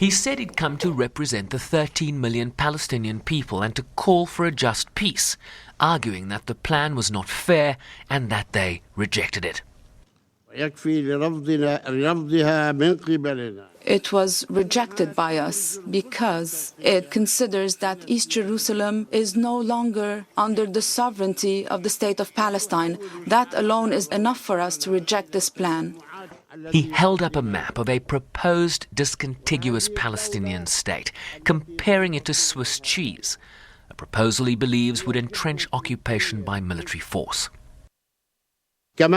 He said he'd come to represent the 13 million Palestinian people and to call for a just peace, arguing that the plan was not fair and that they rejected it. It was rejected by us because it considers that East Jerusalem is no longer under the sovereignty of the state of Palestine. That alone is enough for us to reject this plan. He held up a map of a proposed discontiguous Palestinian state, comparing it to Swiss cheese, a proposal he believes would entrench occupation by military force. They are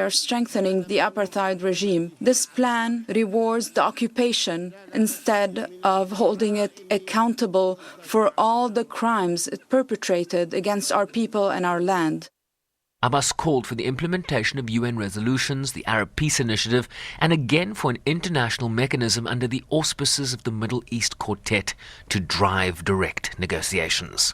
strengthening the apartheid regime. This plan rewards the occupation instead of holding it accountable for all the crimes it perpetrated against our people and our land. Abbas called for the implementation of UN resolutions, the Arab Peace Initiative, and again for an international mechanism under the auspices of the Middle East Quartet to drive direct negotiations.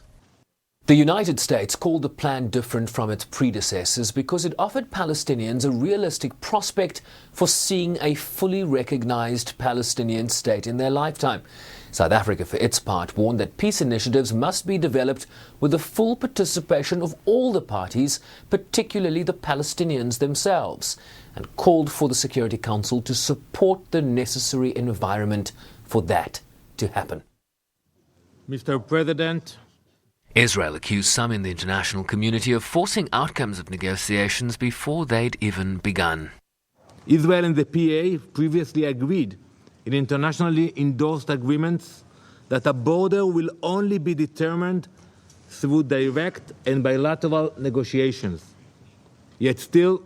The United States called the plan different from its predecessors because it offered Palestinians a realistic prospect for seeing a fully recognized Palestinian state in their lifetime. South Africa, for its part, warned that peace initiatives must be developed with the full participation of all the parties, particularly the Palestinians themselves, and called for the Security Council to support the necessary environment for that to happen. Mr. President, Israel accused some in the international community of forcing outcomes of negotiations before they'd even begun. Israel and the PA previously agreed in internationally endorsed agreements that a border will only be determined through direct and bilateral negotiations. Yet still,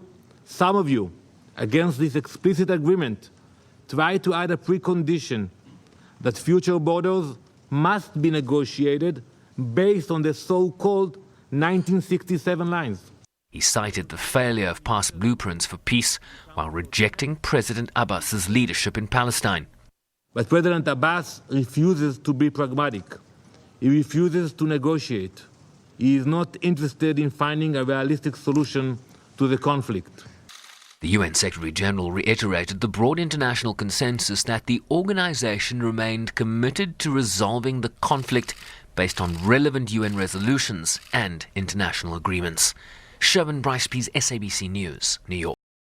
some of you, against this explicit agreement, try to add a precondition that future borders must be negotiated based on the so-called 1967 lines. He cited the failure of past blueprints for peace while rejecting President Abbas's leadership in Palestine. But President Abbas refuses to be pragmatic. He refuses to negotiate. He is not interested in finding a realistic solution to the conflict. The UN Secretary-General reiterated the broad international consensus that the organization remained committed to resolving the conflict based on relevant UN resolutions and international agreements. Sherwin Bryce-Pease, SABC News, New York.